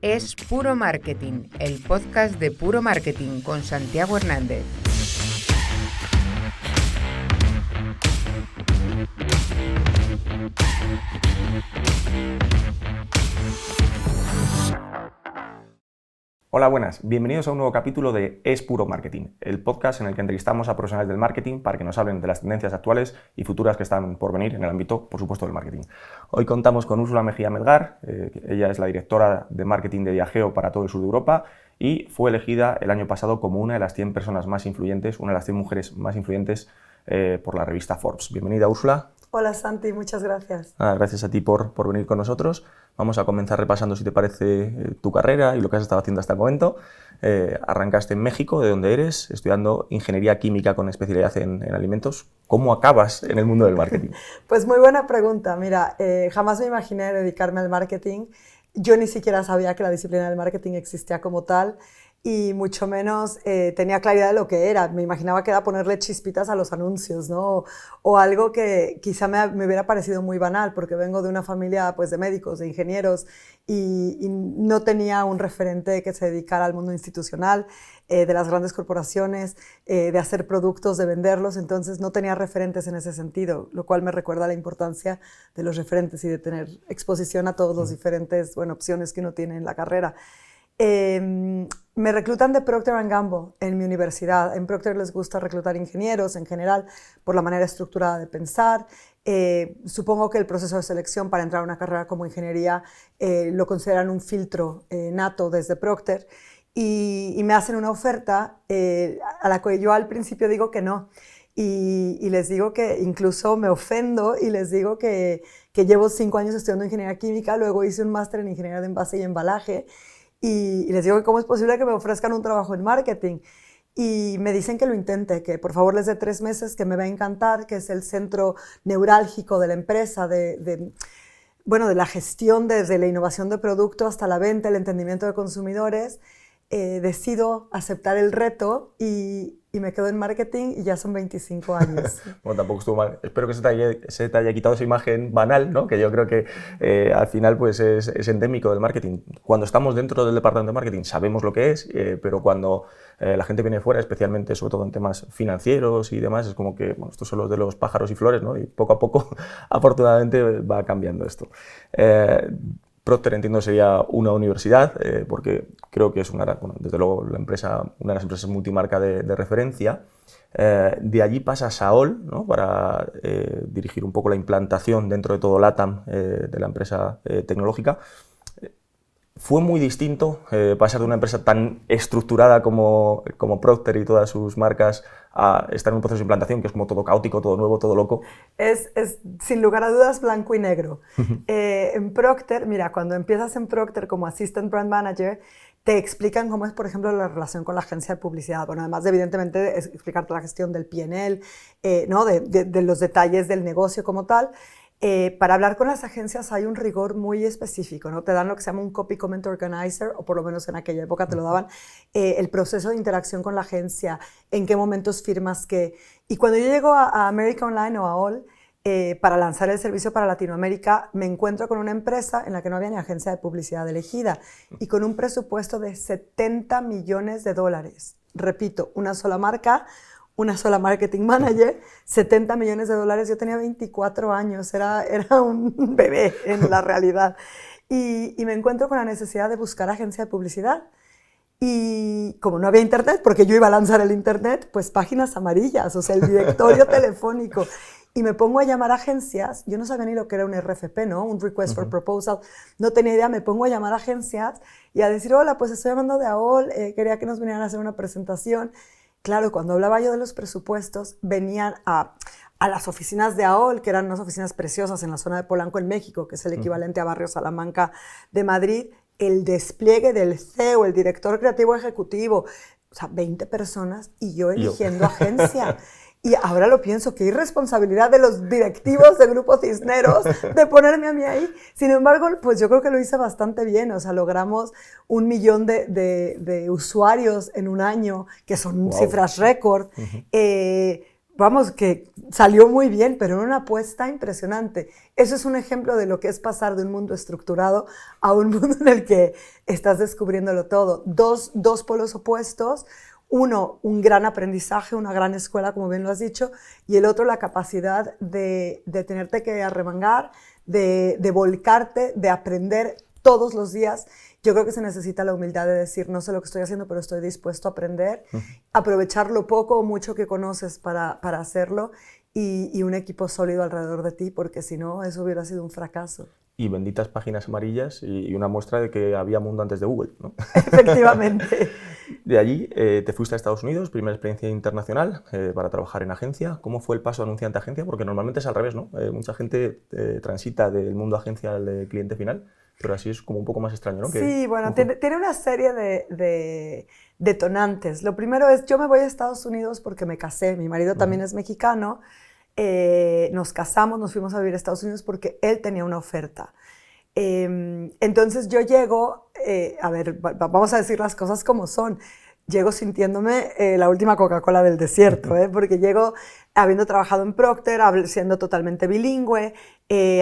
Es Puro Marketing, el podcast de Puro Marketing con Santiago Hernández. Hola, buenas. Bienvenidos a un nuevo capítulo de Es Puro Marketing, el podcast en el que entrevistamos a profesionales del marketing para que nos hablen de las tendencias actuales y futuras que están por venir en el ámbito, por supuesto, del marketing. Hoy contamos con Úrsula Mejía Melgar. Ella es la directora de marketing de Diageo para todo el sur de Europa y fue elegida el año pasado como una de las 100 personas más influyentes, una de las 100 mujeres más influyentes por la revista Forbes. Bienvenida, Úrsula. Hola Santi, muchas gracias. Gracias a ti por venir con nosotros. Vamos a comenzar repasando, si te parece, tu carrera y lo que has estado haciendo hasta el momento. Arrancaste en México, de donde eres, estudiando Ingeniería Química con especialidad en alimentos. ¿Cómo acabas en el mundo del marketing? Pues muy buena pregunta. Mira, jamás me imaginé dedicarme al marketing. Yo ni siquiera sabía que la disciplina del marketing existía como tal. Y mucho menos tenía claridad de lo que era. Me imaginaba que era ponerle chispitas a los anuncios, ¿no? O algo que quizá me hubiera parecido muy banal, porque vengo de una familia pues, de médicos, de ingenieros, y no tenía un referente que se dedicara al mundo institucional, de las grandes corporaciones, de hacer productos, de venderlos. Entonces no tenía referentes en ese sentido, lo cual me recuerda la importancia de los referentes y de tener exposición a todas las diferentes opciones que uno tiene en la carrera. Me reclutan de Procter & Gamble en mi universidad. En Procter les gusta reclutar ingenieros en general por la manera estructurada de pensar. Supongo que el proceso de selección para entrar a una carrera como ingeniería lo consideran un filtro nato desde Procter y me hacen una oferta a la que yo al principio digo que no. Y les digo que incluso me ofendo y les digo que llevo 5 años estudiando ingeniería química, luego hice un máster en ingeniería de envase y embalaje. Y les digo que cómo es posible que me ofrezcan un trabajo en marketing. Y me dicen que lo intente, que por favor les dé 3 meses, que me va a encantar, que es el centro neurálgico de la empresa, de la gestión desde la innovación de producto hasta la venta, el entendimiento de consumidores. Decido aceptar el reto y me quedo en marketing y ya son 25 años. Bueno, tampoco estuvo mal. Espero que se te haya quitado esa imagen banal, ¿no? Que yo creo que al final pues es endémico del marketing. Cuando estamos dentro del departamento de marketing sabemos lo que es, pero cuando la gente viene fuera, especialmente sobre todo en temas financieros y demás, es como que estos son los de los pájaros y flores, ¿no? Y poco a poco, afortunadamente, va cambiando esto. Procter, entiendo, sería una universidad, porque creo que es desde luego una de las empresas multimarca de referencia. De allí pasa a Saol, ¿no? Para dirigir un poco la implantación dentro de todo LATAM de la empresa tecnológica. Fue muy distinto pasar de una empresa tan estructurada como Procter y todas sus marcas a estar en un proceso de implantación que es como todo caótico, todo nuevo, todo loco. Es sin lugar a dudas blanco y negro. En Procter, mira, cuando empiezas en Procter como Assistant Brand Manager, te explican cómo es, por ejemplo, la relación con la agencia de publicidad. Bueno, además de, evidentemente, explicarte la gestión del P&L, ¿no? de los detalles del negocio como tal. Para hablar con las agencias hay un rigor muy específico, ¿no? Te dan lo que se llama un Copy Comment Organizer, o por lo menos en aquella época te lo daban, el proceso de interacción con la agencia, en qué momentos firmas qué. Y cuando yo llego a America Online o a All, para lanzar el servicio para Latinoamérica, me encuentro con una empresa en la que no había ni agencia de publicidad elegida y con un presupuesto de $70 millones. Repito, una sola marca, una sola marketing manager, $70 millones. Yo tenía 24 años, era un bebé en la realidad. Y me encuentro con la necesidad de buscar agencia de publicidad. Y como no había internet, porque yo iba a lanzar el internet, pues páginas amarillas, o sea, el directorio telefónico. Y me pongo a llamar a agencias, yo no sabía ni lo que era un RFP, ¿no? Un Request for Proposal, no tenía idea, me pongo a llamar a agencias y a decir, hola, pues estoy llamando de AOL, quería que nos vinieran a hacer una presentación. Claro, cuando hablaba yo de los presupuestos, venían a las oficinas de AOL, que eran unas oficinas preciosas en la zona de Polanco, en México, que es el equivalente a Barrio Salamanca de Madrid, el despliegue del CEO, el director creativo ejecutivo, o sea, 20 personas y yo eligiendo agencia. Y ahora lo pienso, qué irresponsabilidad de los directivos de Grupo Cisneros de ponerme a mí ahí. Sin embargo, pues yo creo que lo hice bastante bien. O sea, logramos 1 millón de usuarios en un año, que son cifras récord. vamos, que salió muy bien, pero era una apuesta impresionante. Eso es un ejemplo de lo que es pasar de un mundo estructurado a un mundo en el que estás descubriéndolo todo. Dos polos opuestos. Uno, un gran aprendizaje, una gran escuela, como bien lo has dicho, y el otro, la capacidad de tenerte que arremangar, de volcarte, de aprender todos los días. Yo creo que se necesita la humildad de decir, no sé lo que estoy haciendo, pero estoy dispuesto a aprender, aprovechar lo poco o mucho que conoces para hacerlo y un equipo sólido alrededor de ti, porque si no, eso hubiera sido un fracaso. Y benditas páginas amarillas y una muestra de que había mundo antes de Google, ¿no? Efectivamente. De allí te fuiste a Estados Unidos, primera experiencia internacional para trabajar en agencia. ¿Cómo fue el paso de anunciante a agencia? Porque normalmente es al revés, ¿no? Mucha gente transita del mundo agencia al de cliente final, pero así es como un poco más extraño, ¿no? Sí, bueno, tiene una serie de detonantes. Lo primero es, yo me voy a Estados Unidos porque me casé, mi marido también es mexicano, nos casamos, nos fuimos a vivir a Estados Unidos porque él tenía una oferta. Entonces yo llego, a ver, vamos a decir las cosas como son, llego sintiéndome la última Coca-Cola del desierto, porque llego habiendo trabajado en Procter, siendo totalmente bilingüe,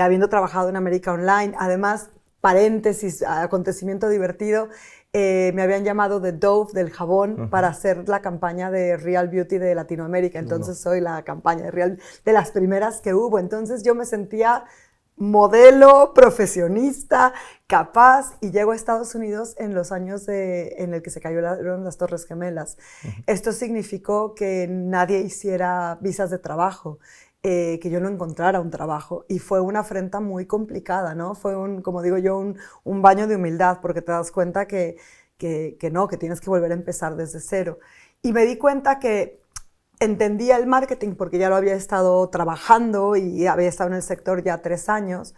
habiendo trabajado en América Online, además, paréntesis, acontecimiento divertido, me habían llamado de Dove, del jabón, para hacer la campaña de Real Beauty de Latinoamérica, entonces soy la campaña de Real, de las primeras que hubo, entonces yo me sentía modelo, profesionista, capaz, y llego a Estados Unidos en los años en el que se cayeron las Torres Gemelas. Esto significó que nadie hiciera visas de trabajo, que yo no encontrara un trabajo, y fue una afrenta muy complicada, ¿no? Fue, como digo yo, un baño de humildad, porque te das cuenta que tienes que volver a empezar desde cero. Y me di cuenta que entendía el marketing porque ya lo había estado trabajando y había estado en el sector ya 3 años,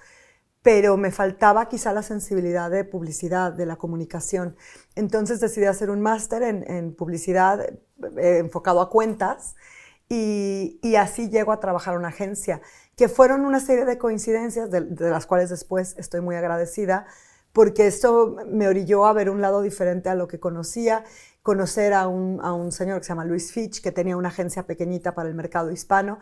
pero me faltaba quizá la sensibilidad de publicidad, de la comunicación. Entonces decidí hacer un máster en publicidad enfocado a cuentas y así llego a trabajar en una agencia, que fueron una serie de coincidencias de las cuales después estoy muy agradecida, porque esto me orilló a ver un lado diferente a lo que conocía, conocer a un señor que se llama Luis Fitch, que tenía una agencia pequeñita para el mercado hispano,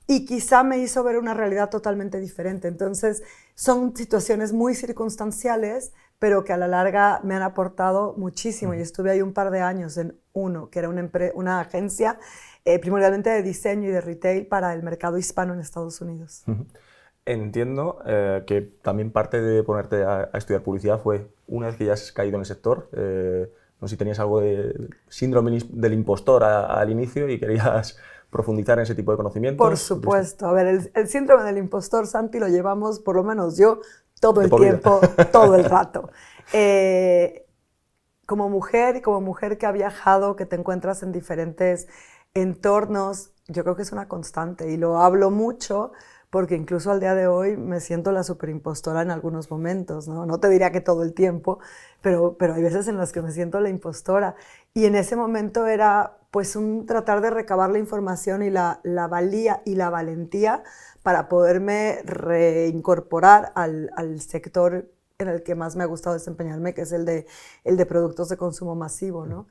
y quizá me hizo ver una realidad totalmente diferente. Entonces, son situaciones muy circunstanciales, pero que a la larga me han aportado muchísimo. Y estuve ahí un par de años en Uno, que era una agencia primordialmente de diseño y de retail para el mercado hispano en Estados Unidos. Entiendo que también parte de ponerte a estudiar publicidad fue una vez que ya has caído en el sector, no sé si tenías algo de síndrome del impostor al inicio y querías profundizar en ese tipo de conocimientos. Por supuesto. A ver, el síndrome del impostor, Santi, lo llevamos, por lo menos yo, todo el tiempo, todo el rato. Como mujer que ha viajado, que te encuentras en diferentes entornos, yo creo que es una constante y lo hablo mucho porque incluso al día de hoy me siento la superimpostora en algunos momentos, ¿no? No te diría que todo el tiempo, pero hay veces en las que me siento la impostora. Y en ese momento era pues un tratar de recabar la información y la valía y la valentía para poderme reincorporar al sector en el que más me ha gustado desempeñarme, que es el de productos de consumo masivo, ¿no?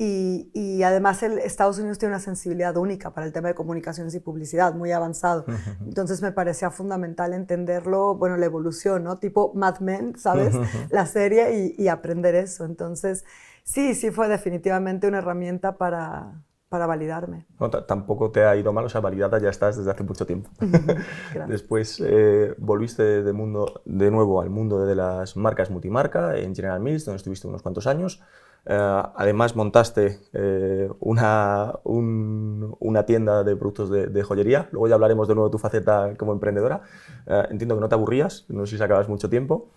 Y además Estados Unidos tiene una sensibilidad única para el tema de comunicaciones y publicidad, muy avanzado. Entonces me parecía fundamental entenderlo, bueno, la evolución, ¿no? Tipo Mad Men, ¿sabes? La serie y aprender eso. Entonces, sí fue definitivamente una herramienta para validarme. No, tampoco te ha ido mal, o sea, validada ya estás desde hace mucho tiempo. Después volviste de nuevo al mundo de las marcas multimarca en General Mills, donde estuviste unos cuantos años. Además montaste una tienda de productos de joyería. Luego ya hablaremos de nuevo de tu faceta como emprendedora. Entiendo que no te aburrías, no sé si sacabas mucho tiempo.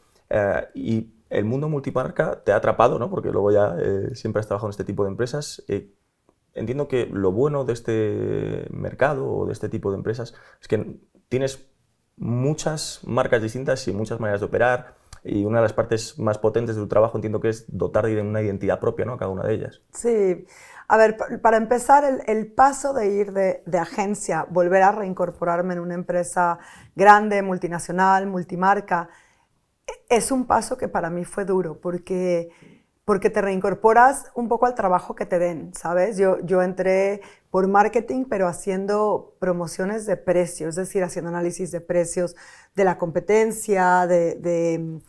Y el mundo multimarca te ha atrapado, ¿no? Porque luego ya siempre has trabajado en este tipo de empresas. Entiendo que lo bueno de este mercado o de este tipo de empresas es que tienes muchas marcas distintas y muchas maneras de operar. Y una de las partes más potentes de tu trabajo entiendo que es dotar de una identidad propia, ¿no? A cada una de ellas. Sí. A ver, para empezar, el paso de ir de agencia, volver a reincorporarme en una empresa grande, multinacional, multimarca, es un paso que para mí fue duro, porque te reincorporas un poco al trabajo que te den, ¿sabes? Yo entré por marketing, pero haciendo promociones de precios, es decir, haciendo análisis de precios de la competencia, de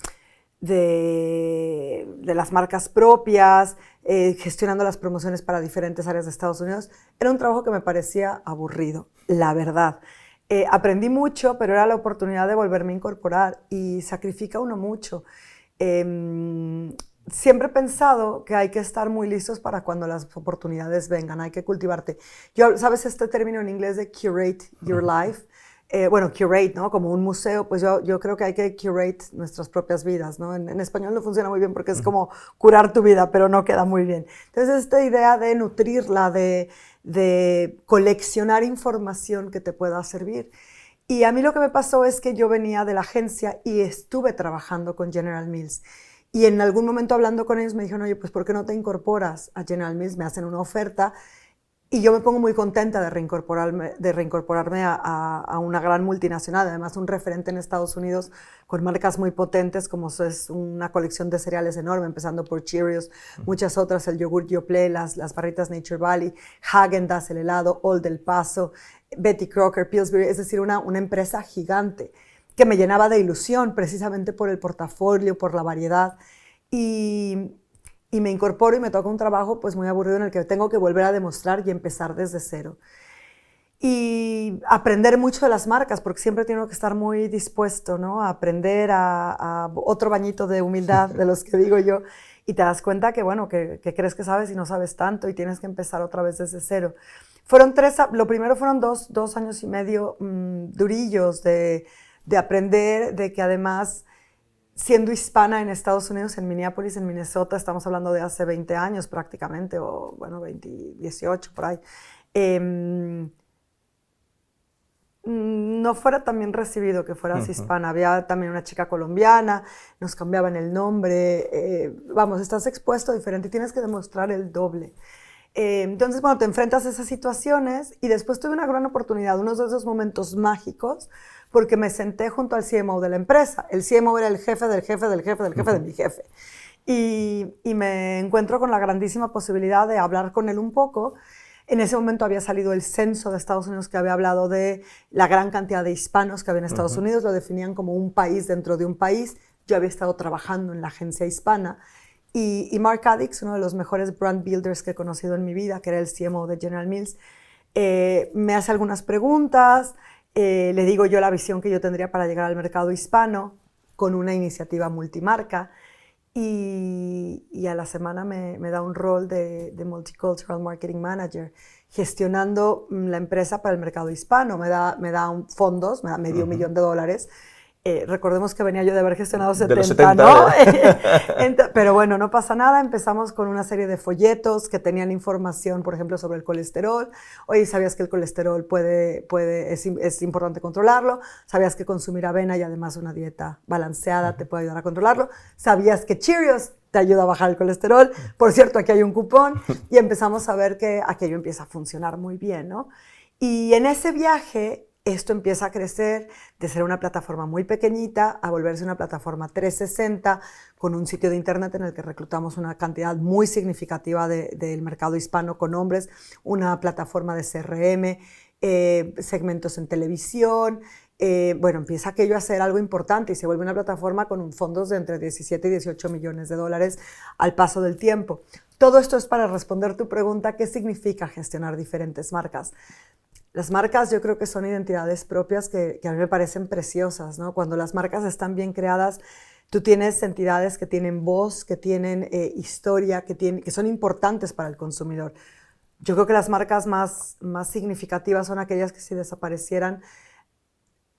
las marcas propias, gestionando las promociones para diferentes áreas de Estados Unidos. Era un trabajo que me parecía aburrido, la verdad. Aprendí mucho, pero era la oportunidad de volverme a incorporar y sacrifica uno mucho. Siempre he pensado que hay que estar muy listos para cuando las oportunidades vengan, hay que cultivarte. ¿Sabes este término en inglés de curate your life? Bueno, curate, ¿no? Como un museo, pues yo creo que hay que curate nuestras propias vidas, ¿no? En español no funciona muy bien porque es como curar tu vida, pero no queda muy bien. Entonces, esta idea de nutrirla, de coleccionar información que te pueda servir. Y a mí lo que me pasó es que yo venía de la agencia y estuve trabajando con General Mills. Y en algún momento hablando con ellos me dijeron, oye, pues ¿por qué no te incorporas a General Mills? Me hacen una oferta y yo me pongo muy contenta de reincorporarme a una gran multinacional, además un referente en Estados Unidos con marcas muy potentes como es una colección de cereales enorme, empezando por Cheerios, muchas otras, el yogur Yoplait, las barritas Nature Valley, Häagen-Dazs, el helado, Old El Paso, Betty Crocker, Pillsbury, es decir, una empresa gigante que me llenaba de ilusión precisamente por el portafolio, por la variedad. Y me incorporo y me toca un trabajo pues muy aburrido en el que tengo que volver a demostrar y empezar desde cero. Y aprender mucho de las marcas, porque siempre tengo que estar muy dispuesto, ¿no? A aprender a otro bañito de humildad de los que digo yo. Y te das cuenta que, bueno, que crees que sabes y no sabes tanto y tienes que empezar otra vez desde cero. Lo primero fueron dos años y medio durillos de aprender, de que además, siendo hispana en Estados Unidos, en Minneapolis, en Minnesota, estamos hablando de hace 20 años prácticamente, o bueno, 18 por ahí, no fuera tan bien recibido que fueras hispana. Había también una chica colombiana, nos cambiaban el nombre, vamos, estás expuesto diferente y tienes que demostrar el doble. Entonces, bueno, te enfrentas a esas situaciones y después tuve una gran oportunidad, uno de esos momentos mágicos, porque me senté junto al CMO de la empresa. El CMO era el jefe del jefe del jefe del jefe de mi jefe. Y me encuentro con la grandísima posibilidad de hablar con él un poco. En ese momento había salido el censo de Estados Unidos que había hablado de la gran cantidad de hispanos que había en Estados Unidos, lo definían como un país dentro de un país. Yo había estado trabajando en la agencia hispana y Mark Addix, uno de los mejores brand builders que he conocido en mi vida, que era el CMO de General Mills, me hace algunas preguntas. Le digo yo la visión que yo tendría para llegar al mercado hispano con una iniciativa multimarca y a la semana me da un rol de Multicultural Marketing Manager gestionando la empresa para el mercado hispano. Me da fondos, me da medio millón de dólares. Recordemos que venía yo de haber gestionado 70, ¿no? Pero bueno, no pasa nada. Empezamos con una serie de folletos que tenían información, por ejemplo, sobre el colesterol. Oye, ¿sabías que el colesterol es importante controlarlo? ¿Sabías que consumir avena y además una dieta balanceada te puede ayudar a controlarlo? ¿Sabías que Cheerios te ayuda a bajar el colesterol? Por cierto, aquí hay un cupón. Y empezamos a ver que aquello empieza a funcionar muy bien, ¿no? Y en ese viaje, esto empieza a crecer de ser una plataforma muy pequeñita a volverse una plataforma 360 con un sitio de internet en el que reclutamos una cantidad muy significativa del mercado hispano con hombres, una plataforma de CRM, segmentos en televisión. Bueno, empieza aquello a ser algo importante y se vuelve una plataforma con fondos de entre 17 y 18 millones de dólares al paso del tiempo. Todo esto es para responder tu pregunta, ¿qué significa gestionar diferentes marcas? Las marcas yo creo que son identidades propias que a mí me parecen preciosas, ¿no? Cuando las marcas están bien creadas, tú tienes entidades que tienen voz, que tienen historia, que son importantes para el consumidor. Yo creo que las marcas más significativas son aquellas que si desaparecieran,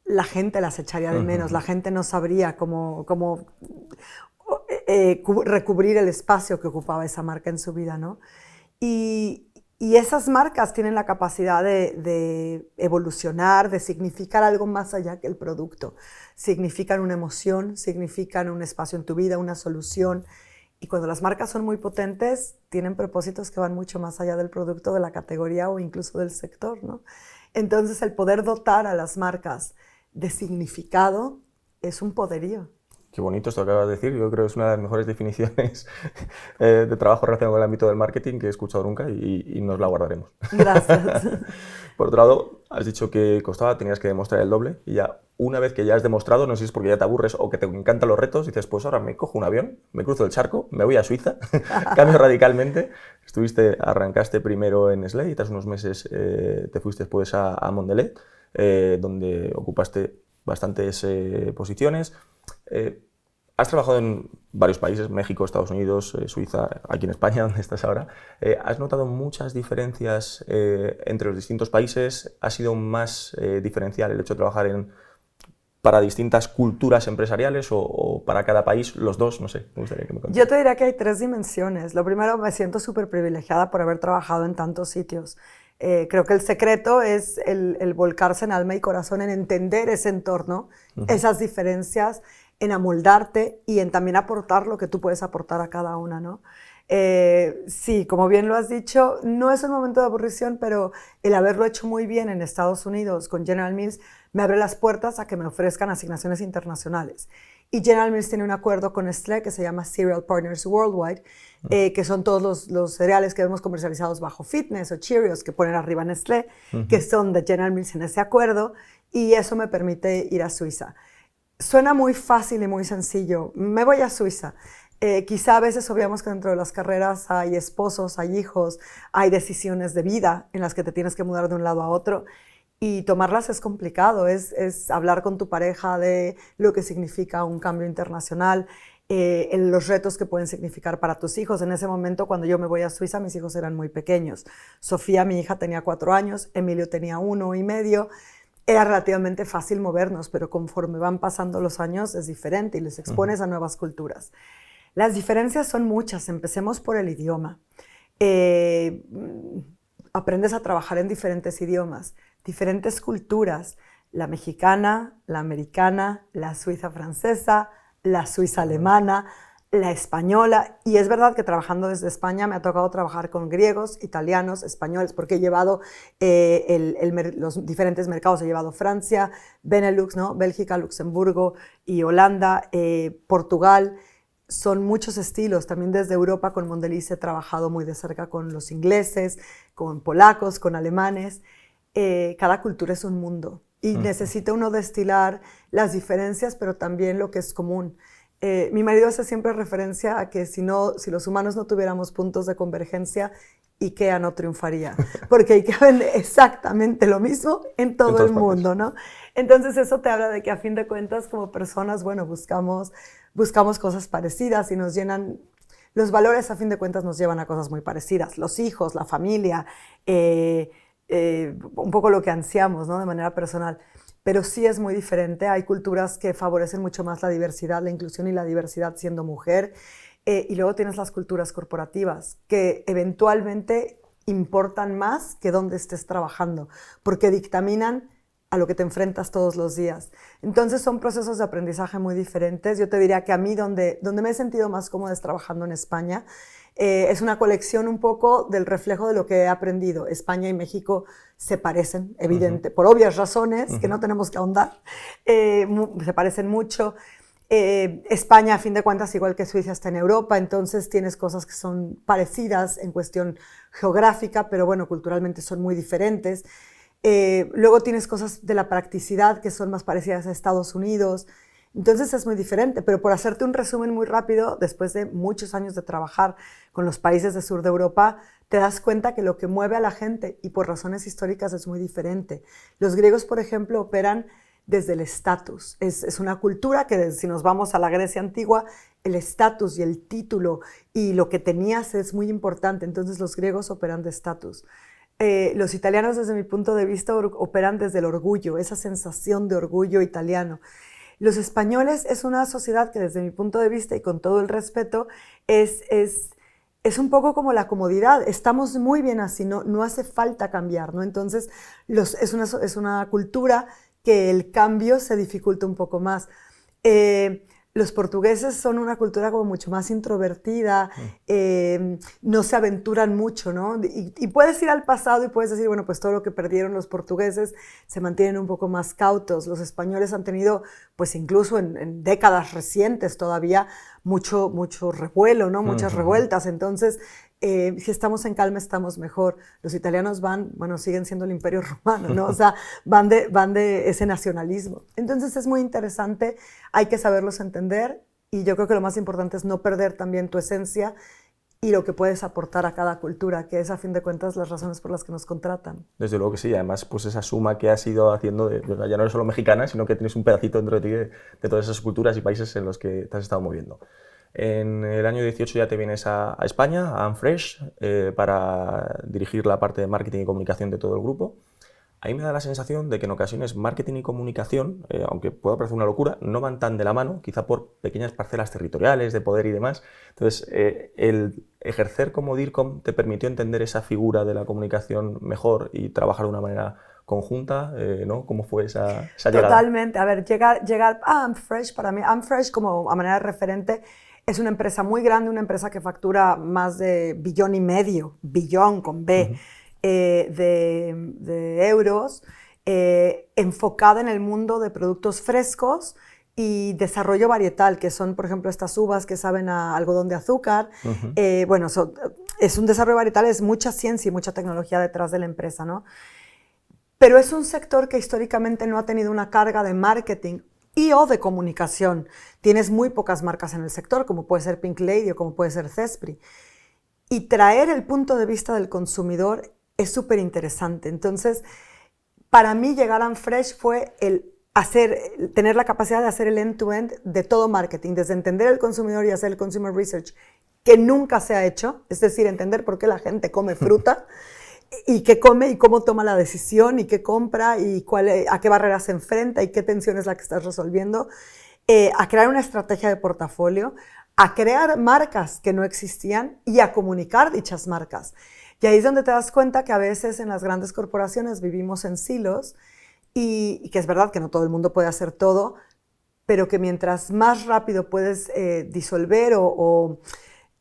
la gente las echaría de menos, la gente no sabría cómo recubrir el espacio que ocupaba esa marca en su vida, ¿no? Y esas marcas tienen la capacidad de evolucionar, de significar algo más allá que el producto. Significan una emoción, significan un espacio en tu vida, una solución. Y cuando las marcas son muy potentes, tienen propósitos que van mucho más allá del producto, de la categoría o incluso del sector, ¿no? Entonces, el poder dotar a las marcas de significado es un poderío. Qué bonito esto que acabas de decir. Yo creo que es una de las mejores definiciones de trabajo relacionado con el ámbito del marketing que he escuchado nunca y nos la guardaremos. Gracias. Por otro lado, has dicho que costaba, tenías que demostrar el doble y ya una vez que ya has demostrado, no sé si es porque ya te aburres o que te encantan los retos, dices, pues ahora me cojo un avión, me cruzo el charco, me voy a Suiza, cambio radicalmente. Arrancaste primero en Nestlé y tras unos meses te fuiste después a Mondelez, donde ocupaste bastantes posiciones. Has trabajado en varios países, México, Estados Unidos, Suiza, aquí en España, donde estás ahora. ¿Has notado muchas diferencias entre los distintos países? ¿Ha sido más diferencial el hecho de trabajar para distintas culturas empresariales o para cada país, los dos? No sé, me gustaría que me contaras. Yo te diría que hay 3 dimensiones. Lo primero, me siento súper privilegiada por haber trabajado en tantos sitios. Creo que el secreto es el volcarse en alma y corazón, en entender ese entorno, esas diferencias, en amoldarte y en también aportar lo que tú puedes aportar a cada una, ¿no? Sí, como bien lo has dicho, no es un momento de aburrición, pero el haberlo hecho muy bien en Estados Unidos con General Mills me abre las puertas a que me ofrezcan asignaciones internacionales. Y General Mills tiene un acuerdo con Nestlé que se llama Cereal Partners Worldwide, que son todos los cereales que vemos comercializados bajo Fitness o Cheerios que ponen arriba Nestlé, que son de General Mills en ese acuerdo, y eso me permite ir a Suiza. Suena muy fácil y muy sencillo. Me voy a Suiza. Quizá a veces obviamos que dentro de las carreras hay esposos, hay hijos, hay decisiones de vida en las que te tienes que mudar de un lado a otro y tomarlas es complicado. Es hablar con tu pareja de lo que significa un cambio internacional, los retos que pueden significar para tus hijos. En ese momento, cuando yo me voy a Suiza, mis hijos eran muy pequeños. Sofía, mi hija, tenía 4 años, Emilio tenía 1 y medio. Era relativamente fácil movernos, pero conforme van pasando los años es diferente y les expones a nuevas culturas. Las diferencias son muchas. Empecemos por el idioma. Aprendes a trabajar en diferentes idiomas, diferentes culturas, la mexicana, la americana, la suiza francesa, la suiza alemana, la española, y es verdad que trabajando desde España me ha tocado trabajar con griegos, italianos, españoles, porque he llevado los diferentes mercados, he llevado Francia, Benelux, ¿no? Bélgica, Luxemburgo y Holanda, Portugal. Son muchos estilos, también desde Europa con Mondelez he trabajado muy de cerca con los ingleses, con polacos, con alemanes. Cada cultura es un mundo y necesita uno destilar las diferencias, pero también lo que es común. Mi marido hace siempre referencia a que si los humanos no tuviéramos puntos de convergencia, IKEA no triunfaría, porque IKEA vende exactamente lo mismo en todo el mundo, ¿no? Entonces eso te habla de que a fin de cuentas como personas, bueno, buscamos cosas parecidas y nos llenan, los valores a fin de cuentas nos llevan a cosas muy parecidas, los hijos, la familia, un poco lo que ansiamos, ¿no? De manera personal. Pero sí es muy diferente. Hay culturas que favorecen mucho más la diversidad, la inclusión y la diversidad siendo mujer. Y luego tienes las culturas corporativas, que eventualmente importan más que dónde estés trabajando, porque dictaminan a lo que te enfrentas todos los días. Entonces son procesos de aprendizaje muy diferentes. Yo te diría que a mí donde me he sentido más cómoda es trabajando en España. Es una colección un poco del reflejo de lo que he aprendido. España y México se parecen, evidente, por obvias razones, que no tenemos que ahondar. Se parecen mucho. España, a fin de cuentas, igual que Suiza, está en Europa, entonces tienes cosas que son parecidas en cuestión geográfica, pero bueno, culturalmente son muy diferentes. Luego tienes cosas de la practicidad que son más parecidas a Estados Unidos. Entonces es muy diferente, pero por hacerte un resumen muy rápido, después de muchos años de trabajar con los países del sur de Europa, te das cuenta que lo que mueve a la gente, y por razones históricas, es muy diferente. Los griegos, por ejemplo, operan desde el estatus. Es una cultura que, si nos vamos a la Grecia antigua, el estatus y el título y lo que tenías es muy importante. Entonces los griegos operan de estatus. Los italianos, desde mi punto de vista, operan desde el orgullo, esa sensación de orgullo italiano. Los españoles es una sociedad que, desde mi punto de vista y con todo el respeto, es un poco como la comodidad. Estamos muy bien así, no hace falta cambiar, ¿no? Entonces es una cultura que el cambio se dificulta un poco más. los portugueses son una cultura como mucho más introvertida, no se aventuran mucho, ¿no? Y puedes ir al pasado y puedes decir, bueno, pues todo lo que perdieron los portugueses se mantienen un poco más cautos. Los españoles han tenido, pues incluso en décadas recientes todavía, mucho revuelo, ¿no? Muchas revueltas. Entonces, si estamos en calma, estamos mejor. Los italianos siguen siendo el Imperio Romano, ¿no? O sea, van de ese nacionalismo. Entonces es muy interesante, hay que saberlos entender y yo creo que lo más importante es no perder también tu esencia y lo que puedes aportar a cada cultura, que es a fin de cuentas las razones por las que nos contratan. Desde luego que sí, además pues esa suma que has ido haciendo, ya no eres solo mexicana, sino que tienes un pedacito dentro de ti de todas esas culturas y países en los que te has estado moviendo. En el año 18 ya te vienes a España, a Unfresh, para dirigir la parte de marketing y comunicación de todo el grupo. Ahí me da la sensación de que en ocasiones marketing y comunicación, aunque pueda parecer una locura, no van tan de la mano, quizá por pequeñas parcelas territoriales de poder y demás. Entonces, el ejercer como DIRCOM te permitió entender esa figura de la comunicación mejor y trabajar de una manera conjunta, ¿no? ¿Cómo fue esa llegada? Totalmente. A ver, llegar a Unfresh, para mí, Unfresh como a manera de referente, es una empresa muy grande, una empresa que factura más de $1,5 billion, billón con B, de euros, enfocada en el mundo de productos frescos y desarrollo varietal, que son, por ejemplo, estas uvas que saben a algodón de azúcar. Es un desarrollo varietal, es mucha ciencia y mucha tecnología detrás de la empresa, ¿no? Pero es un sector que históricamente no ha tenido una carga de marketing o de comunicación. Tienes muy pocas marcas en el sector, como puede ser Pink Lady o como puede ser Cespri. Y traer el punto de vista del consumidor es súper interesante. Entonces, para mí llegar a Unfresh fue tener la capacidad de hacer el end-to-end de todo marketing, desde entender el consumidor y hacer el consumer research, que nunca se ha hecho, es decir, entender por qué la gente come fruta, y qué come y cómo toma la decisión y qué compra y a qué barreras se enfrenta y qué tensión es la que estás resolviendo, a crear una estrategia de portafolio, a crear marcas que no existían y a comunicar dichas marcas. Y ahí es donde te das cuenta que a veces en las grandes corporaciones vivimos en silos y que es verdad que no todo el mundo puede hacer todo, pero que mientras más rápido puedes disolver o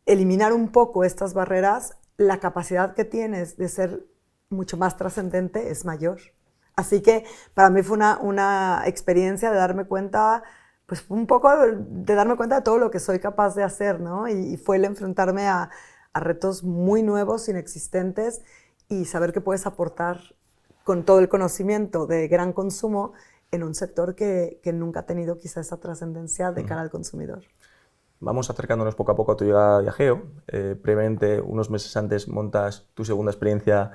eliminar un poco estas barreras, la capacidad que tienes de ser mucho más trascendente es mayor. Así que para mí fue una experiencia de darme cuenta, pues un poco de darme cuenta de todo lo que soy capaz de hacer, ¿no? Y fue el enfrentarme a retos muy nuevos, inexistentes, y saber que puedes aportar con todo el conocimiento de gran consumo en un sector que nunca ha tenido quizá esa trascendencia de cara al consumidor. Vamos acercándonos poco a poco a tu llegada a Diageo. Previamente, unos meses antes, montas tu segunda experiencia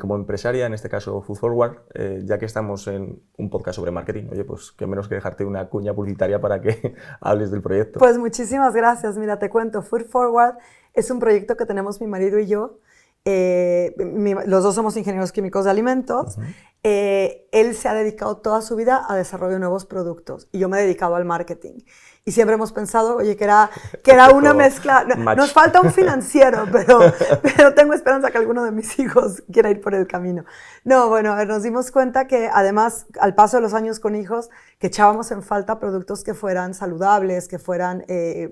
como empresaria, en este caso Food Forward. Ya que estamos en un podcast sobre marketing, oye, pues qué menos que dejarte una cuña publicitaria para que hables del proyecto. Pues muchísimas gracias. Mira, te cuento, Food Forward es un proyecto que tenemos mi marido y yo. Los dos somos ingenieros químicos de alimentos. Él se ha dedicado toda su vida a desarrollo de nuevos productos y yo me he dedicado al marketing. Y siempre hemos pensado, oye, que era una mezcla. Nos falta un financiero, pero tengo esperanza que alguno de mis hijos quiera ir por el camino. No, bueno, a ver, nos dimos cuenta que además, al paso de los años con hijos, que echábamos en falta productos que fueran saludables, que fueran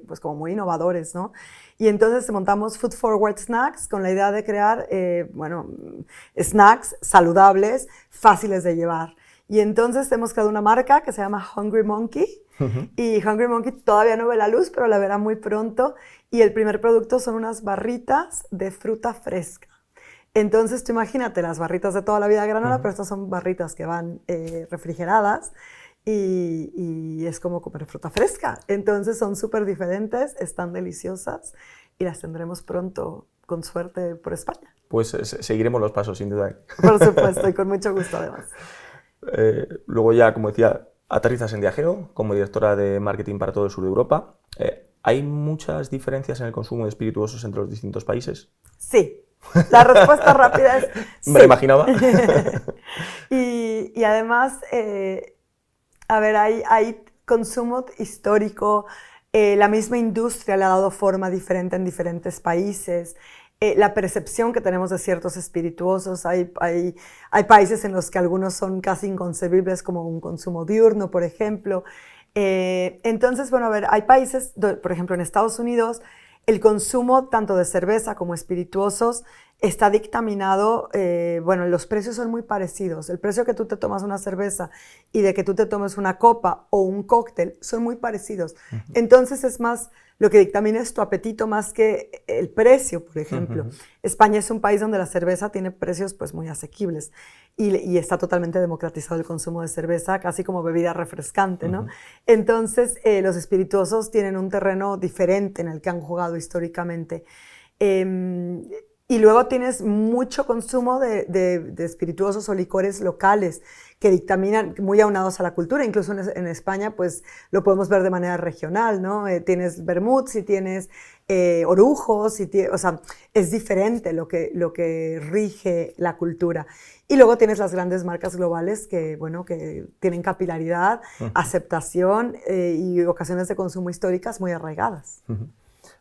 pues como muy innovadores, ¿no? Y entonces montamos Food Forward Snacks con la idea de crear, snacks saludables, fáciles de llevar. Y entonces hemos creado una marca que se llama Hungry Monkey. Y Hungry Monkey todavía no ve la luz, pero la verá muy pronto. Y el primer producto son unas barritas de fruta fresca. Entonces tú imagínate las barritas de toda la vida de granola, pero estas son barritas que van refrigeradas. Y es como comer fruta fresca. Entonces son súper diferentes, están deliciosas y las tendremos pronto, con suerte, por España. Pues seguiremos los pasos, sin duda. Por supuesto, y con mucho gusto además. Luego ya, como decía, aterrizas en Diageo como directora de marketing para todo el sur de Europa. ¿Hay muchas diferencias en el consumo de espirituosos entre los distintos países? Sí. La respuesta rápida es sí. Me lo imaginaba. y además... A ver, hay consumo histórico, la misma industria le ha dado forma diferente en diferentes países, la percepción que tenemos de ciertos espirituosos, hay países en los que algunos son casi inconcebibles como un consumo diurno, por ejemplo, Entonces, bueno, a ver, hay países, por ejemplo, en Estados Unidos, el consumo tanto de cerveza como espirituosos está dictaminado, bueno, los precios son muy parecidos. El precio que tú te tomas una cerveza y de que tú te tomes una copa o un cóctel son muy parecidos. Entonces es más, lo que dictamina es tu apetito más que el precio, por ejemplo. España es un país donde la cerveza tiene precios pues muy asequibles y está totalmente democratizado el consumo de cerveza, casi como bebida refrescante, ¿no? Entonces los espirituosos tienen un terreno diferente en el que han jugado históricamente. Y luego tienes mucho consumo de espirituosos o licores locales que dictaminan muy aunados a la cultura. Incluso en España pues lo podemos ver de manera regional, ¿no? Tienes vermuts y tienes orujos, o sea, es diferente lo que rige la cultura. Y luego tienes las grandes marcas globales que, bueno, que tienen capilaridad, aceptación y ocasiones de consumo históricas muy arraigadas.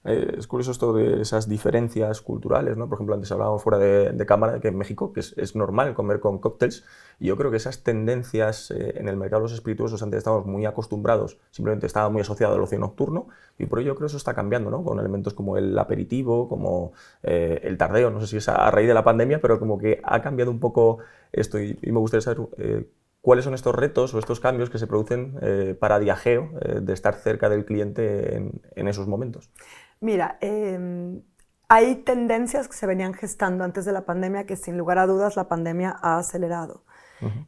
Es curioso esto de esas diferencias culturales, ¿no? Por ejemplo, antes hablábamos fuera de cámara de que en México que es normal comer con cócteles, y yo creo que esas tendencias en el mercado de los espirituosos antes estábamos muy acostumbrados, simplemente estaba muy asociado al ocio nocturno, y por ello yo creo que eso está cambiando, ¿no? Con elementos como el aperitivo, como el tardeo, no sé si es a raíz de la pandemia, pero como que ha cambiado un poco esto, y me gustaría saber ¿cuáles son estos retos o estos cambios que se producen para Diageo de estar cerca del cliente en esos momentos? Mira, hay tendencias que se venían gestando antes de la pandemia que sin lugar a dudas la pandemia ha acelerado.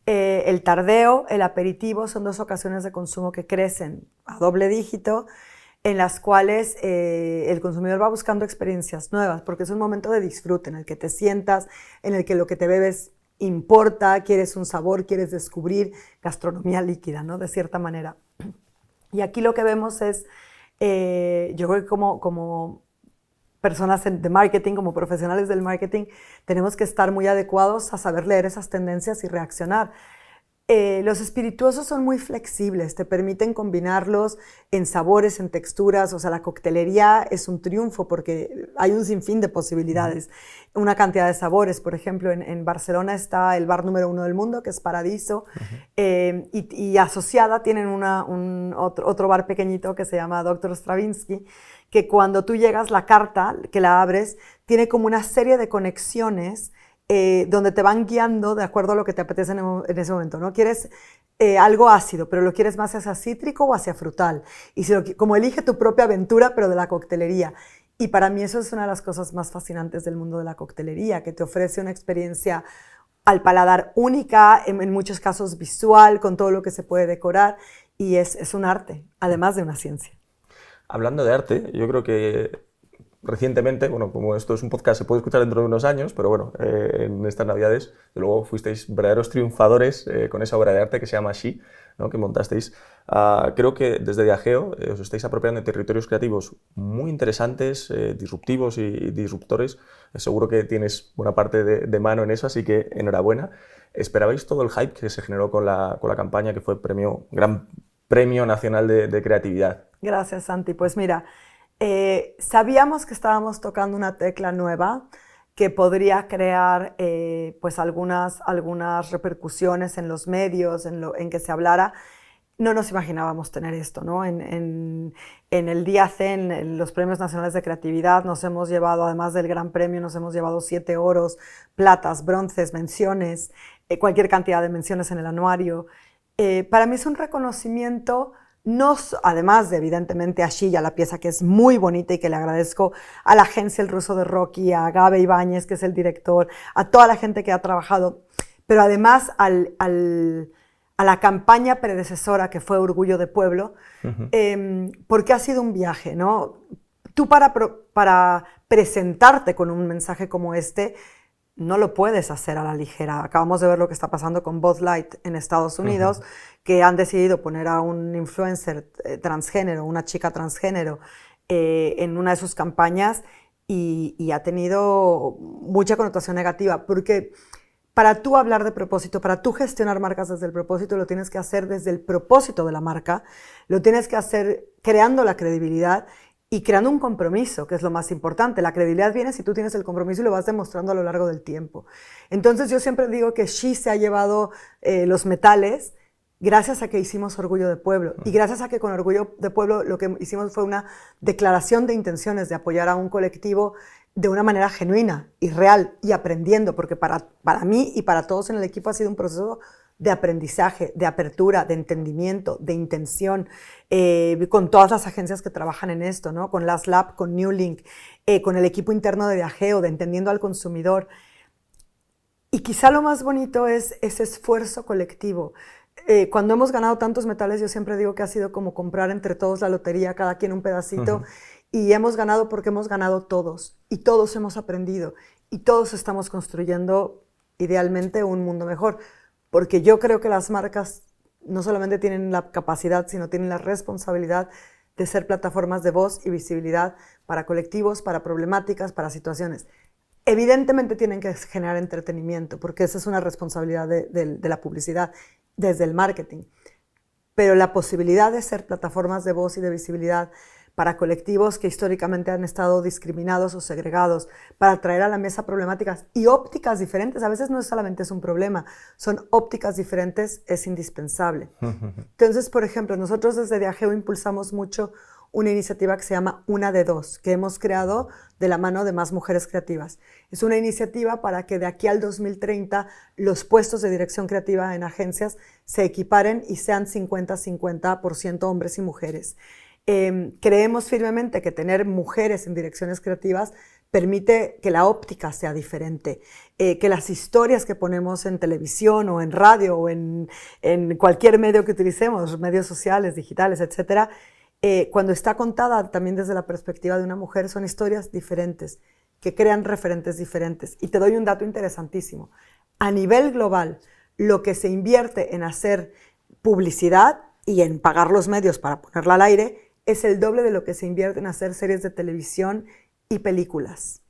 El tardeo, el aperitivo son dos ocasiones de consumo que crecen a doble dígito, en las cuales el consumidor va buscando experiencias nuevas, porque es un momento de disfrute en el que te sientas, en el que lo que te bebes importa, quieres un sabor, quieres descubrir gastronomía líquida, ¿no? De cierta manera. Y aquí lo que vemos es, yo creo que como personas de marketing, como profesionales del marketing, tenemos que estar muy adecuados a saber leer esas tendencias y reaccionar. Los espirituosos son muy flexibles, te permiten combinarlos en sabores, en texturas, o sea, la coctelería es un triunfo porque hay un sinfín de posibilidades, una cantidad de sabores. Por ejemplo, en Barcelona está el bar número 1 del mundo, que es Paradiso, y asociada tienen otro bar pequeñito que se llama Dr. Stravinsky, que cuando tú llegas, la carta que la abres tiene como una serie de conexiones donde te van guiando de acuerdo a lo que te apetece en ese momento, ¿no? Quieres algo ácido, pero lo quieres más hacia cítrico o hacia frutal. Y como elige tu propia aventura, pero de la coctelería. Y para mí eso es una de las cosas más fascinantes del mundo de la coctelería, que te ofrece una experiencia al paladar única, en muchos casos visual, con todo lo que se puede decorar. Y es un arte, además de una ciencia. Hablando de arte, yo creo que recientemente, bueno, como esto es un podcast, se puede escuchar dentro de unos años, pero bueno, en estas Navidades, de luego fuisteis verdaderos triunfadores con esa obra de arte que se llama She, ¿no? Que montasteis. Creo que desde Diageo os estáis apropiando de territorios creativos muy interesantes, disruptivos y disruptores. Seguro que tienes buena parte de mano en eso, así que enhorabuena. ¿Esperabais todo el hype que se generó con la campaña que fue Gran Premio Nacional de Creatividad? Gracias, Santi. Pues mira, sabíamos que estábamos tocando una tecla nueva que podría crear pues algunas repercusiones en los medios, en que se hablara. No nos imaginábamos tener esto, ¿no? En el día C, en los Premios Nacionales de Creatividad, nos hemos llevado, además del Gran Premio, nos hemos llevado 7 oros, platas, bronces, menciones, cualquier cantidad de menciones en el anuario. Para mí es un reconocimiento, además de evidentemente a She, a la pieza que es muy bonita y que le agradezco a la agencia El Ruso de Rocky, a Gabe Ibáñez, que es el director, a toda la gente que ha trabajado, pero además a la campaña predecesora que fue Orgullo de Pueblo, porque ha sido un viaje, ¿no? Tú para presentarte con un mensaje como este, no lo puedes hacer a la ligera. Acabamos de ver lo que está pasando con Bud Light en Estados Unidos, que han decidido poner a un influencer transgénero, una chica transgénero, en una de sus campañas y ha tenido mucha connotación negativa, porque para tú hablar de propósito, para tú gestionar marcas desde el propósito, lo tienes que hacer desde el propósito de la marca, lo tienes que hacer creando la credibilidad y creando un compromiso, que es lo más importante. La credibilidad viene si tú tienes el compromiso y lo vas demostrando a lo largo del tiempo. Entonces yo siempre digo que She se ha llevado los metales gracias a que hicimos Orgullo de Pueblo. Y gracias a que con Orgullo de Pueblo lo que hicimos fue una declaración de intenciones de apoyar a un colectivo de una manera genuina y real y aprendiendo, porque para mí y para todos en el equipo ha sido un proceso de aprendizaje, de apertura, de entendimiento, de intención, con todas las agencias que trabajan en esto, ¿no? Con Last Lab, con New Link, con el equipo interno de Viajeo, de entendiendo al consumidor. Y quizá lo más bonito es ese esfuerzo colectivo. Cuando hemos ganado tantos metales, yo siempre digo que ha sido como comprar entre todos la lotería, cada quien un pedacito, y hemos ganado porque hemos ganado todos, y todos hemos aprendido, y todos estamos construyendo idealmente un mundo mejor, porque yo creo que las marcas no solamente tienen la capacidad, sino tienen la responsabilidad de ser plataformas de voz y visibilidad para colectivos, para problemáticas, para situaciones. Evidentemente tienen que generar entretenimiento, porque esa es una responsabilidad de la publicidad, desde el marketing. Pero la posibilidad de ser plataformas de voz y de visibilidad para colectivos que históricamente han estado discriminados o segregados, para traer a la mesa problemáticas y ópticas diferentes, a veces no solamente es un problema, son ópticas diferentes, es indispensable. Entonces, por ejemplo, nosotros desde Viajeo impulsamos mucho una iniciativa que se llama Una de Dos, que hemos creado de la mano de Más Mujeres Creativas. Es una iniciativa para que de aquí al 2030 los puestos de dirección creativa en agencias se equiparen y sean 50-50% hombres y mujeres. Creemos firmemente que tener mujeres en direcciones creativas permite que la óptica sea diferente, que las historias que ponemos en televisión o en radio o en cualquier medio que utilicemos, medios sociales, digitales, etcétera, cuando está contada también desde la perspectiva de una mujer, son historias diferentes, que crean referentes diferentes. Y te doy un dato interesantísimo. A nivel global, lo que se invierte en hacer publicidad y en pagar los medios para ponerla al aire es el doble de lo que se invierte en hacer series de televisión y películas.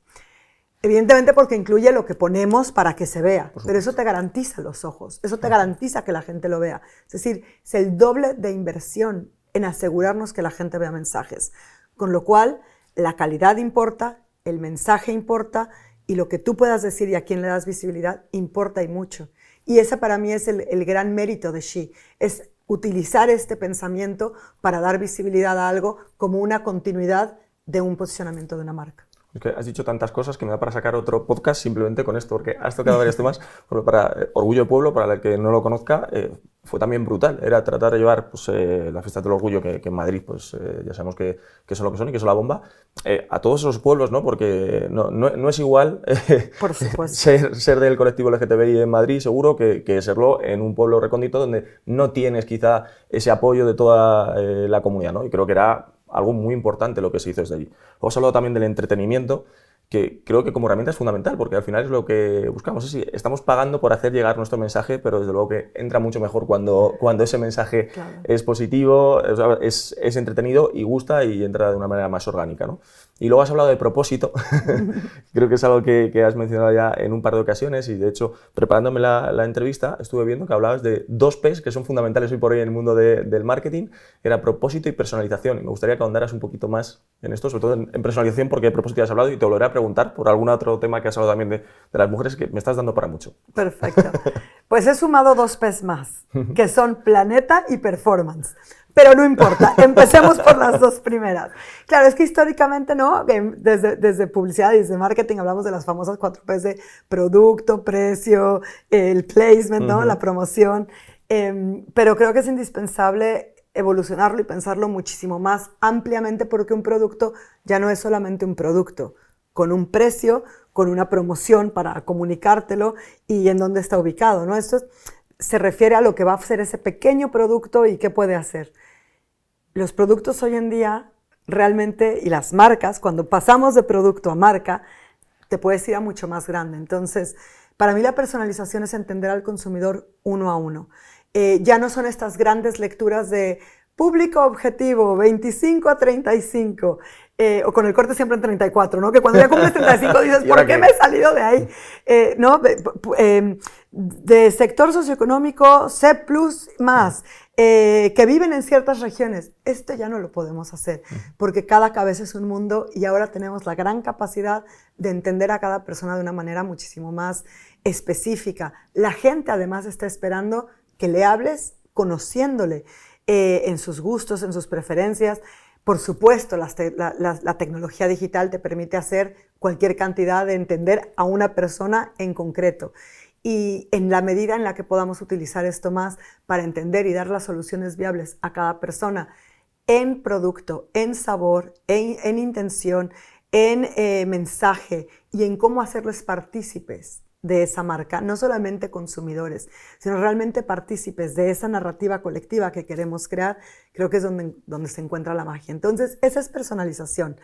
Evidentemente porque incluye lo que ponemos para que se vea, pero eso te garantiza los ojos, eso te garantiza que la gente lo vea. Es decir, es el doble de inversión en asegurarnos que la gente vea mensajes. Con lo cual, la calidad importa, el mensaje importa y lo que tú puedas decir y a quién le das visibilidad importa y mucho. Y ese para mí es el gran mérito de She, es utilizar este pensamiento para dar visibilidad a algo como una continuidad de un posicionamiento de una marca. Es que has dicho tantas cosas que me da para sacar otro podcast simplemente con esto, porque has tocado varios temas. Para Orgullo de Pueblo, para el que no lo conozca, fue también brutal. Era tratar de llevar pues, las fiestas del orgullo, que en Madrid pues, ya sabemos que son lo que son y que son la bomba, a todos esos pueblos, ¿no? Porque no es igual Por supuesto. ser del colectivo LGTBI en Madrid, seguro, que serlo en un pueblo recóndito donde no tienes quizá ese apoyo de toda la comunidad, ¿no? Y creo que era algo muy importante lo que se hizo desde allí. Luego has hablado también del entretenimiento, que creo que como herramienta es fundamental, porque al final es lo que buscamos. Sí, estamos pagando por hacer llegar nuestro mensaje, pero desde luego que entra mucho mejor cuando ese mensaje es positivo, es entretenido y gusta y entra de una manera más orgánica, ¿no? Y luego has hablado de propósito, creo que es algo que has mencionado ya en un par de ocasiones y de hecho, preparándome la entrevista, estuve viendo que hablabas de 2 P's que son fundamentales hoy por hoy en el mundo del marketing, era propósito y personalización. Y me gustaría que ahondaras un poquito más en esto, sobre todo en personalización, porque de propósito ya has hablado y te volveré a preguntar por algún otro tema que has hablado también de las mujeres, que me estás dando para mucho. Perfecto. Pues he sumado 2 P's más, que son planeta y performance. Pero no importa, empecemos por las 2 primeras. Claro, es que históricamente, ¿no? Desde publicidad y desde marketing hablamos de las famosas 4 P's de producto, precio, el placement, ¿no? La promoción. Pero creo que es indispensable evolucionarlo y pensarlo muchísimo más ampliamente porque un producto ya no es solamente un producto, con un precio, con una promoción para comunicártelo y en dónde está ubicado, ¿no? Esto se refiere a lo que va a hacer ese pequeño producto y qué puede hacer. Los productos hoy en día realmente, y las marcas, cuando pasamos de producto a marca, te puedes ir a mucho más grande. Entonces, para mí la personalización es entender al consumidor uno a uno. Ya no son estas grandes lecturas de público objetivo, 25 a 35, o con el corte siempre en 34, ¿no? Que cuando ya cumples 35 dices, ¿por qué me he salido de ahí? ¿No? De sector socioeconómico C++, que viven en ciertas regiones. Esto ya no lo podemos hacer, porque cada cabeza es un mundo y ahora tenemos la gran capacidad de entender a cada persona de una manera muchísimo más específica. La gente además está esperando que le hables conociéndole en sus gustos, en sus preferencias. Por supuesto, la tecnología digital te permite hacer cualquier cantidad de entender a una persona en concreto. Y en la medida en la que podamos utilizar esto más para entender y dar las soluciones viables a cada persona en producto, en sabor, en intención, en mensaje y en cómo hacerles partícipes de esa marca, no solamente consumidores, sino realmente partícipes de esa narrativa colectiva que queremos crear, creo que es donde se encuentra la magia. Entonces, esa es personalización.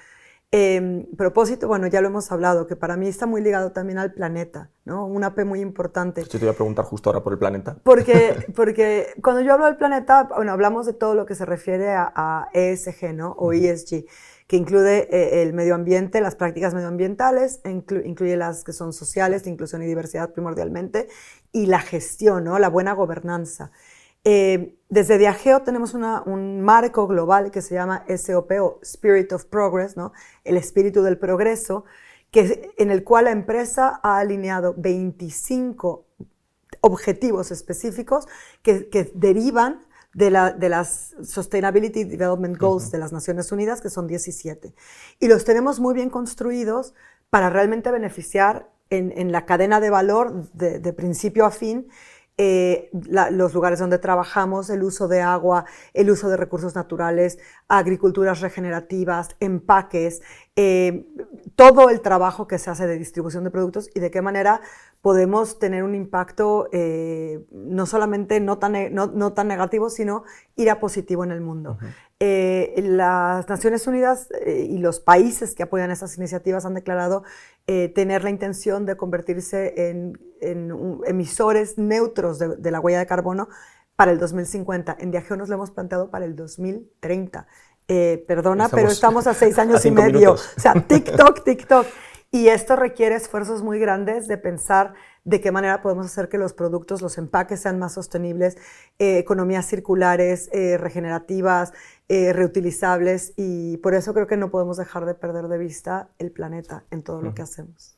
Propósito, bueno, ya lo hemos hablado, que para mí está muy ligado también al planeta, ¿no? Una P muy importante. Yo te voy a preguntar justo ahora por el planeta. Porque cuando yo hablo del planeta, bueno, hablamos de todo lo que se refiere a ESG, ¿no? O ESG, que incluye el medio ambiente, las prácticas medioambientales, incluye las que son sociales, de inclusión y diversidad primordialmente, y la gestión, ¿no? La buena gobernanza. Desde Diageo tenemos un marco global que se llama SOP o Spirit of Progress, ¿no? El espíritu del progreso, en el cual la empresa ha alineado 25 objetivos específicos que derivan de las Sustainability Development Goals de las Naciones Unidas, que son 17. Y los tenemos muy bien construidos para realmente beneficiar en la cadena de valor de principio a fin los lugares donde trabajamos, el uso de agua, el uso de recursos naturales, agriculturas regenerativas, empaques, todo el trabajo que se hace de distribución de productos y de qué manera podemos tener un impacto no solamente no tan negativo, sino ir a positivo en el mundo. Las Naciones Unidas y los países que apoyan estas iniciativas han declarado tener la intención de convertirse en emisores neutros de la huella de carbono para el 2050. En Diageo nos lo hemos planteado para el 2030. Pero estamos a 6 años y medio. Minutos. O sea, TikTok. Y esto requiere esfuerzos muy grandes de pensar de qué manera podemos hacer que los productos, los empaques sean más sostenibles, economías circulares, regenerativas, reutilizables, y por eso creo que no podemos dejar de perder de vista el planeta en todo lo que hacemos.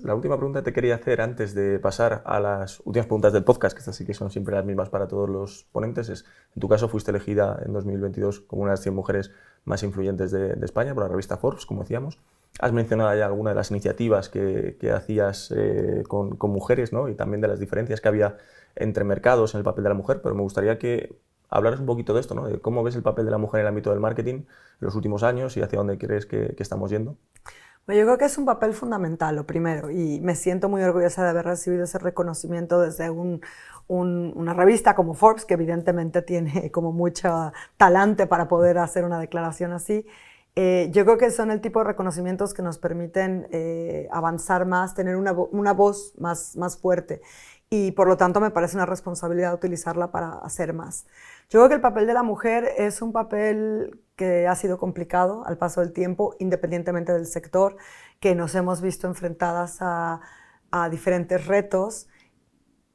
La última pregunta que te quería hacer antes de pasar a las últimas preguntas del podcast, que estas sí que son siempre las mismas para todos los ponentes, es, en tu caso fuiste elegida en 2022 como una de las 100 mujeres más influyentes de España por la revista Forbes, como decíamos. Has mencionado ya alguna de las iniciativas que hacías con mujeres, ¿no? Y también de las diferencias que había entre mercados en el papel de la mujer, pero me gustaría que hablaras un poquito de esto, ¿no? De cómo ves el papel de la mujer en el ámbito del marketing en los últimos años y hacia dónde crees que estamos yendo. Bueno, yo creo que es un papel fundamental, lo primero, y me siento muy orgullosa de haber recibido ese reconocimiento desde una revista como Forbes, que evidentemente tiene como mucho talante para poder hacer una declaración así. Yo creo que son el tipo de reconocimientos que nos permiten avanzar más, tener una voz más fuerte, y por lo tanto me parece una responsabilidad utilizarla para hacer más. Yo creo que el papel de la mujer es un papel que ha sido complicado al paso del tiempo, independientemente del sector, que nos hemos visto enfrentadas a diferentes retos,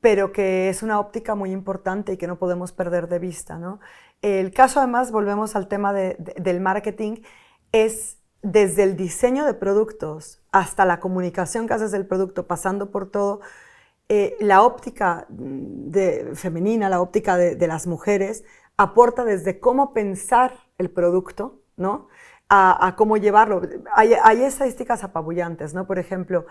pero que es una óptica muy importante y que no podemos perder de vista, ¿no? El caso, además, volvemos al tema del marketing, es desde el diseño de productos hasta la comunicación que haces del producto, pasando por todo, la óptica femenina, la óptica de las mujeres, aporta desde cómo pensar el producto, ¿no? a cómo llevarlo. Hay estadísticas apabullantes, ¿no? Por ejemplo,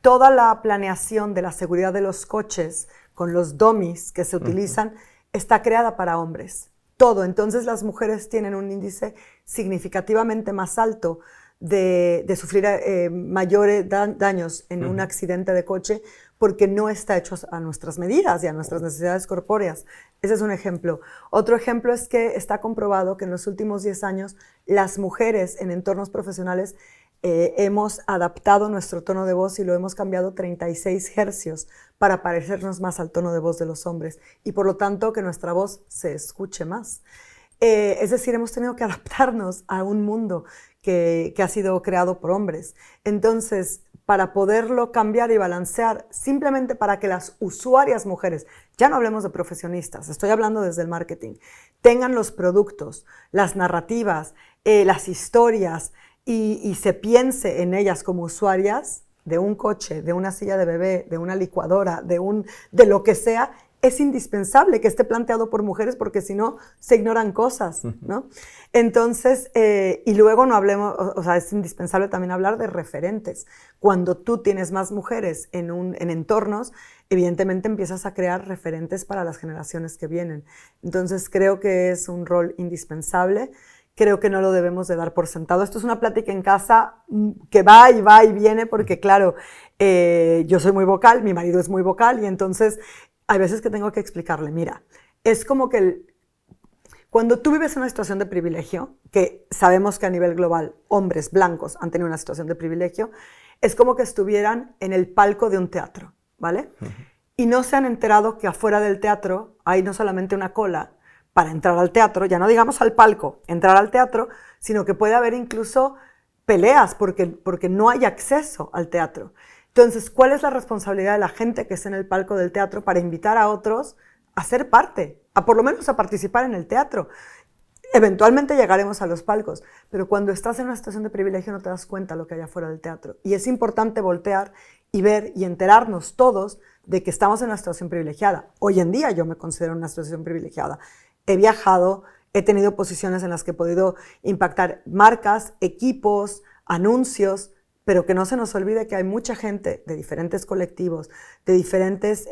toda la planeación de la seguridad de los coches con los dummies que se utilizan está creada para hombres. Todo. Entonces las mujeres tienen un índice significativamente más alto de sufrir mayores daños en un accidente de coche porque no está hecho a nuestras medidas y a nuestras necesidades corpóreas. Ese es un ejemplo. Otro ejemplo es que está comprobado que en los últimos 10 años las mujeres en entornos profesionales hemos adaptado nuestro tono de voz y lo hemos cambiado 36 hercios para parecernos más al tono de voz de los hombres y por lo tanto que nuestra voz se escuche más. Es decir, hemos tenido que adaptarnos a un mundo que ha sido creado por hombres. Entonces, para poderlo cambiar y balancear, simplemente para que las usuarias mujeres, ya no hablemos de profesionistas, estoy hablando desde el marketing, tengan los productos, las narrativas, las historias, y se piense en ellas como usuarias de un coche, de una silla de bebé, de una licuadora, de lo que sea, es indispensable que esté planteado por mujeres porque si no se ignoran cosas, ¿no? Entonces, y luego no hablemos, o sea, es indispensable también hablar de referentes. Cuando tú tienes más mujeres en entornos, evidentemente empiezas a crear referentes para las generaciones que vienen. Entonces, creo que es un rol indispensable. Creo que no lo debemos de dar por sentado. Esto es una plática en casa que va y viene porque, claro, yo soy muy vocal, mi marido es muy vocal y entonces hay veces que tengo que explicarle, mira, es como que cuando tú vives en una situación de privilegio, que sabemos que a nivel global hombres blancos han tenido una situación de privilegio, es como que estuvieran en el palco de un teatro, ¿vale? Y no se han enterado que afuera del teatro hay no solamente una cola para entrar al teatro, ya no digamos al palco, entrar al teatro, sino que puede haber incluso peleas porque no hay acceso al teatro. Entonces, ¿cuál es la responsabilidad de la gente que está en el palco del teatro para invitar a otros a ser parte, a por lo menos a participar en el teatro? Eventualmente llegaremos a los palcos, pero cuando estás en una situación de privilegio no te das cuenta de lo que hay afuera del teatro. Y es importante voltear y ver y enterarnos todos de que estamos en una situación privilegiada. Hoy en día yo me considero en una situación privilegiada. He viajado, he tenido posiciones en las que he podido impactar marcas, equipos, anuncios, pero que no se nos olvide que hay mucha gente de diferentes colectivos, de diferentes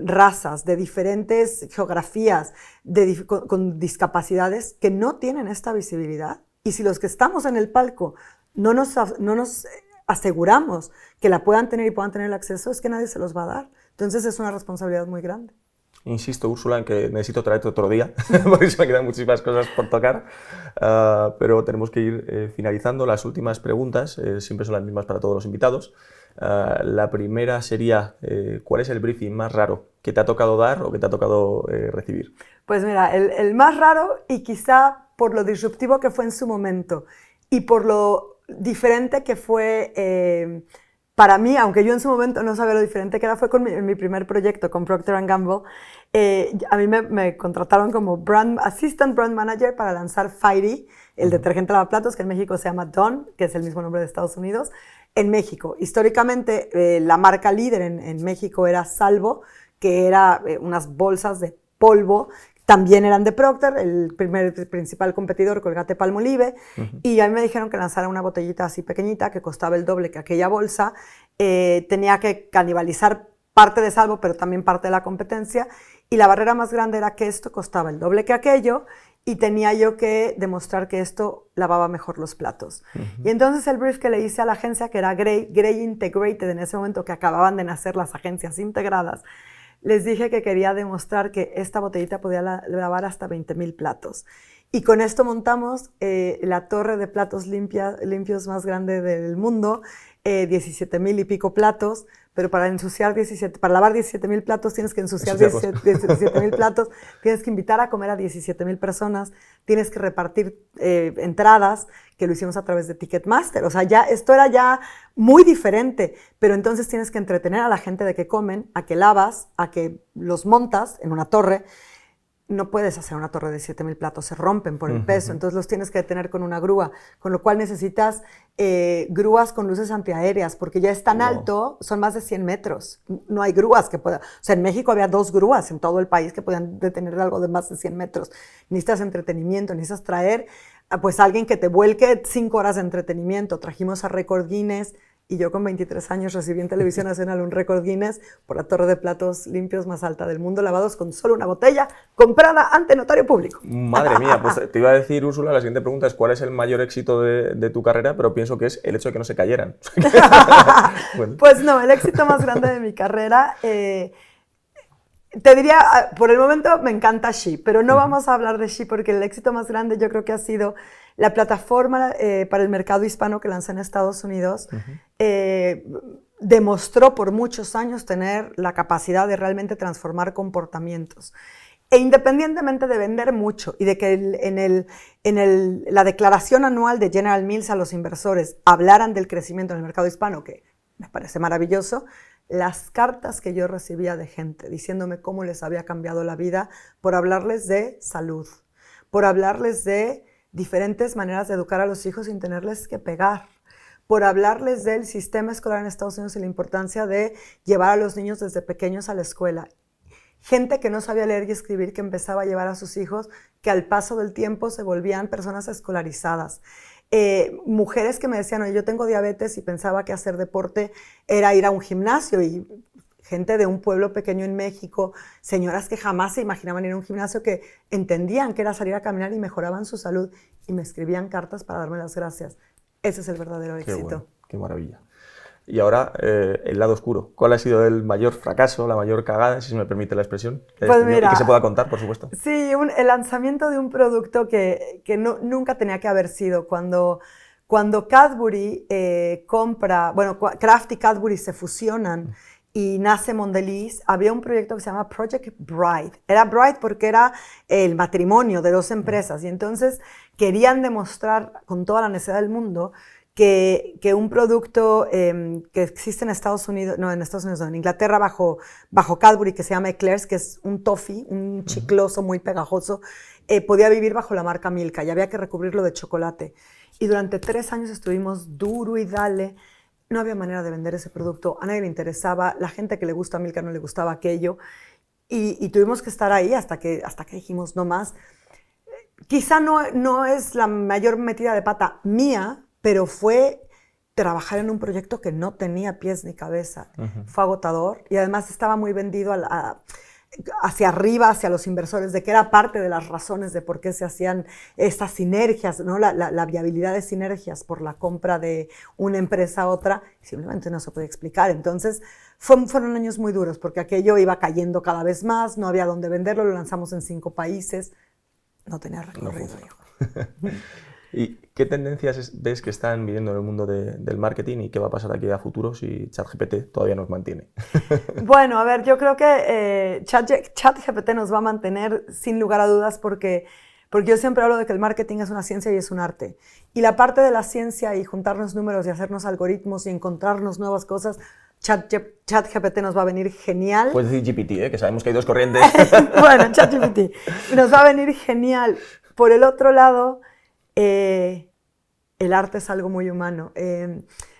razas, de diferentes geografías, con discapacidades que no tienen esta visibilidad. Y si los que estamos en el palco no nos aseguramos que la puedan tener y puedan tener el acceso, es que nadie se los va a dar. Entonces es una responsabilidad muy grande. Insisto, Úrsula, en que necesito traerte otro día, porque se me quedan muchísimas cosas por tocar, pero tenemos que ir finalizando. Las últimas preguntas siempre son las mismas para todos los invitados. La primera sería, ¿cuál es el briefing más raro que te ha tocado dar o que te ha tocado recibir? Pues mira, el más raro, y quizá por lo disruptivo que fue en su momento y por lo diferente que fue para mí, aunque yo en su momento no sabía lo diferente que era, fue con mi primer proyecto, con Procter & Gamble. A mí me contrataron como Assistant Brand Manager para lanzar Fairy, el detergente lavaplatos, que en México se llama Dawn, que es el mismo nombre de Estados Unidos, en México. Históricamente, la marca líder en México era Salvo, que era unas bolsas de polvo. También eran de Procter, el principal competidor, Colgate-Palmolive, y a mí me dijeron que lanzara una botellita así pequeñita que costaba el doble que aquella bolsa. Tenía que canibalizar parte de Salvo, pero también parte de la competencia, y la barrera más grande era que esto costaba el doble que aquello, y tenía yo que demostrar que esto lavaba mejor los platos. Y entonces el brief que le hice a la agencia, que era Grey Integrated, en ese momento que acababan de nacer las agencias integradas, les dije que quería demostrar que esta botellita podía lavar hasta 20,000 platos. Y con esto montamos la torre de platos limpios más grande del mundo, 17,000 y pico platos, pero para lavar 17,000 platos tienes que ensuciar 17,000 platos, tienes que invitar a comer a 17,000 personas, tienes que repartir entradas, que lo hicimos a través de Ticketmaster. O sea, esto era ya muy diferente, pero entonces tienes que entretener a la gente de que comen, a que lavas, a que los montas en una torre. No puedes hacer una torre de 7,000 platos, se rompen por el peso, entonces los tienes que detener con una grúa, con lo cual necesitas grúas con luces antiaéreas, porque ya es tan alto, son más de 100 metros, no hay grúas que puedan, o sea, en México había 2 grúas en todo el país que podían detener algo de más de 100 metros, necesitas entretenimiento, necesitas traer pues alguien que te vuelque 5 horas de entretenimiento. Trajimos a Record Guinness, y yo con 23 años recibí en Televisión Nacional un récord Guinness por la torre de platos limpios más alta del mundo, lavados con solo una botella, comprada ante notario público. Madre mía, pues te iba a decir, Úrsula, la siguiente pregunta es ¿cuál es el mayor éxito de tu carrera? Pero pienso que es el hecho de que no se cayeran. Bueno. Pues no, el éxito más grande de mi carrera, te diría, por el momento me encanta She, pero no vamos a hablar de She porque el éxito más grande yo creo que ha sido la plataforma para el mercado hispano que lancé en Estados Unidos. Demostró por muchos años tener la capacidad de realmente transformar comportamientos. E independientemente de vender mucho y de que la declaración anual de General Mills a los inversores hablaran del crecimiento en el mercado hispano, que me parece maravilloso, las cartas que yo recibía de gente diciéndome cómo les había cambiado la vida por hablarles de salud, por hablarles de diferentes maneras de educar a los hijos sin tenerles que pegar, por hablarles del sistema escolar en Estados Unidos y la importancia de llevar a los niños desde pequeños a la escuela. gente que no sabía leer y escribir, que empezaba a llevar a sus hijos, que al paso del tiempo se volvían personas escolarizadas. Mujeres que me decían, oye, yo tengo diabetes y pensaba que hacer deporte era ir a un gimnasio, y gente de un pueblo pequeño en México, señoras que jamás se imaginaban ir a un gimnasio, que entendían que era salir a caminar y mejoraban su salud, y me escribían cartas para darme las gracias. Ese es el verdadero éxito. Qué bueno, qué maravilla. Y ahora, el lado oscuro. ¿Cuál ha sido el mayor fracaso, la mayor cagada, si se me permite la expresión? Pues mira, y que se pueda contar, por supuesto. Sí, el lanzamiento de un producto que nunca tenía que haber sido. Cuando Cadbury compra, bueno, Kraft y Cadbury se fusionan y nace Mondelez, había un proyecto que se llama Project Bride. Era Bride porque era el matrimonio de dos empresas, y entonces querían demostrar con toda la necesidad del mundo que un producto que existe en Estados Unidos, no, en Inglaterra bajo Cadbury, que se llama Eclairs, que es un toffee, un chicloso muy pegajoso, podía vivir bajo la marca Milka, y había que recubrirlo de chocolate. Y durante 3 años estuvimos duro y dale. No había manera de vender ese producto, a nadie le interesaba, la gente que le gusta Milka no le gustaba aquello, y tuvimos que estar ahí hasta que dijimos no más. Quizá no es la mayor metida de pata mía, pero fue trabajar en un proyecto que no tenía pies ni cabeza. Fue agotador, y además estaba muy vendido hacia arriba, hacia los inversores, de que era parte de las razones de por qué se hacían estas sinergias, ¿no? La viabilidad de sinergias por la compra de una empresa a otra, simplemente no se puede explicar. Entonces fueron años muy duros, porque aquello iba cayendo cada vez más, no había dónde venderlo, lo lanzamos en 5 países, no tenía recorrido. No. ¿Y qué tendencias ves que están viviendo en el mundo del marketing, y qué va a pasar aquí a futuro si ChatGPT todavía nos mantiene? Bueno, a ver, yo creo que ChatGPT nos va a mantener sin lugar a dudas, porque yo siempre hablo de que el marketing es una ciencia y es un arte. Y la parte de la ciencia y juntarnos números y hacernos algoritmos y encontrarnos nuevas cosas, ChatGPT nos va a venir genial. Puedes decir GPT, que sabemos que hay 2 corrientes. Bueno, ChatGPT nos va a venir genial. Por el otro lado, el arte es algo muy humano.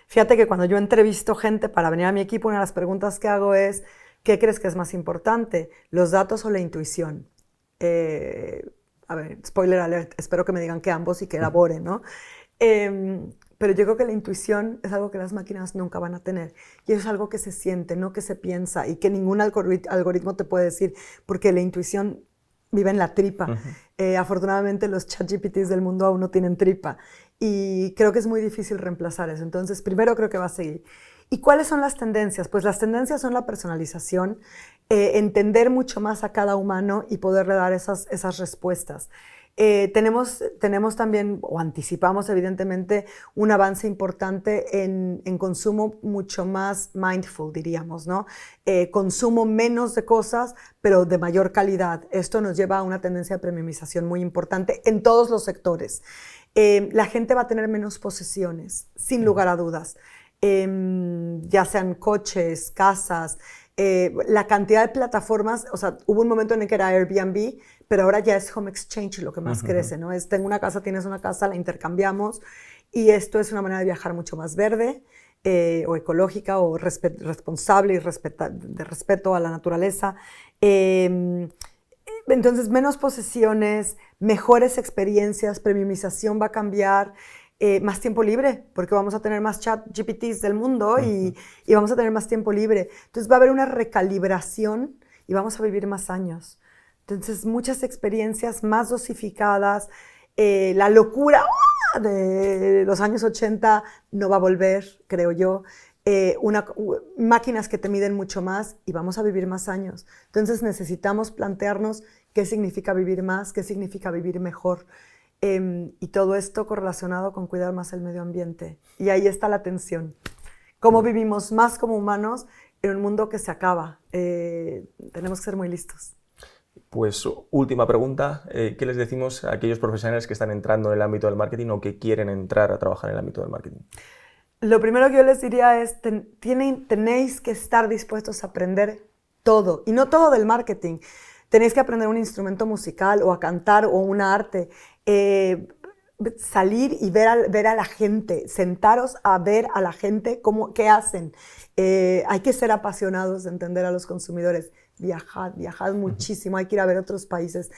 Fíjate que cuando yo entrevisto gente para venir a mi equipo, una de las preguntas que hago es, ¿qué crees que es más importante, los datos o la intuición? A ver, spoiler alert, espero que me digan que ambos y que elaboren, ¿no? Pero yo creo que la intuición es algo que las máquinas nunca van a tener, y eso es algo que se siente, no que se piensa, y que ningún algoritmo te puede decir, porque la intuición vive en la tripa. Afortunadamente los ChatGPTs del mundo aún no tienen tripa, y creo que es muy difícil reemplazar eso. Entonces, primero creo que va a seguir. ¿Y cuáles son las tendencias? Pues las tendencias son la personalización, entender mucho más a cada humano y poderle dar esas respuestas. Tenemos también, o anticipamos evidentemente, un avance importante en consumo mucho más mindful, diríamos, ¿no? Consumo menos de cosas, pero de mayor calidad. Esto nos lleva a una tendencia de premiumización muy importante en todos los sectores. La gente va a tener menos posesiones, sin lugar a dudas. Ya sean coches, casas, la cantidad de plataformas, o sea, hubo un momento en el que era Airbnb, pero ahora ya es Home Exchange lo que más crece, ¿no? Es, tengo una casa, tienes una casa, la intercambiamos, y esto es una manera de viajar mucho más verde, o ecológica, o responsable y de respeto a la naturaleza. Entonces, menos posesiones, mejores experiencias, premiumización va a cambiar. Más tiempo libre, porque vamos a tener más ChatGPTs del mundo, y vamos a tener más tiempo libre. Entonces va a haber una recalibración y vamos a vivir más años. Entonces, muchas experiencias más dosificadas. La locura de los años 80 no va a volver, creo yo. Máquinas que te miden mucho más, y vamos a vivir más años. Entonces necesitamos plantearnos qué significa vivir más, qué significa vivir mejor. Y todo esto correlacionado con cuidar más el medio ambiente. Y ahí está la tensión. ¿Cómo vivimos más como humanos en un mundo que se acaba? Tenemos que ser muy listos. Pues última pregunta, ¿qué les decimos a aquellos profesionales que están entrando en el ámbito del marketing o que quieren entrar a trabajar en el ámbito del marketing? Lo primero que yo les diría es, tenéis que estar dispuestos a aprender todo, y no todo del marketing. Tenéis que aprender un instrumento musical, o a cantar, o un arte. salir y ver a la gente, sentaros a ver a la gente qué hacen. Hay que ser apasionados de entender a los consumidores. Viajad muchísimo, hay que ir a ver otros países.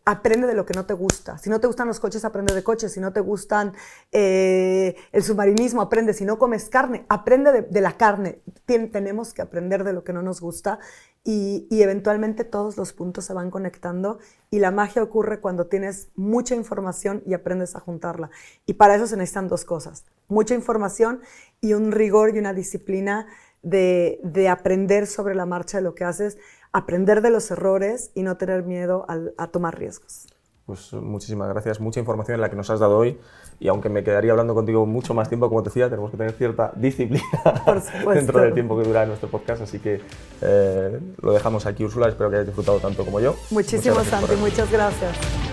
Aprende de lo que no te gusta. Si no te gustan los coches, aprende de coches. Si no te gustan el submarinismo, aprende. Si no comes carne, aprende de la carne. Tenemos que aprender de lo que no nos gusta y eventualmente todos los puntos se van conectando y la magia ocurre cuando tienes mucha información y aprendes a juntarla. Y para eso se necesitan dos cosas. Mucha información y un rigor y una disciplina de aprender sobre la marcha de lo que haces, aprender de los errores y no tener miedo a tomar riesgos. Pues muchísimas gracias, mucha información en la que nos has dado hoy y aunque me quedaría hablando contigo mucho más tiempo, como te decía, tenemos que tener cierta disciplina dentro del tiempo que dura nuestro podcast, así que lo dejamos aquí, Úrsula, espero que hayas disfrutado tanto como yo. Muchísimo, Santi, muchas gracias.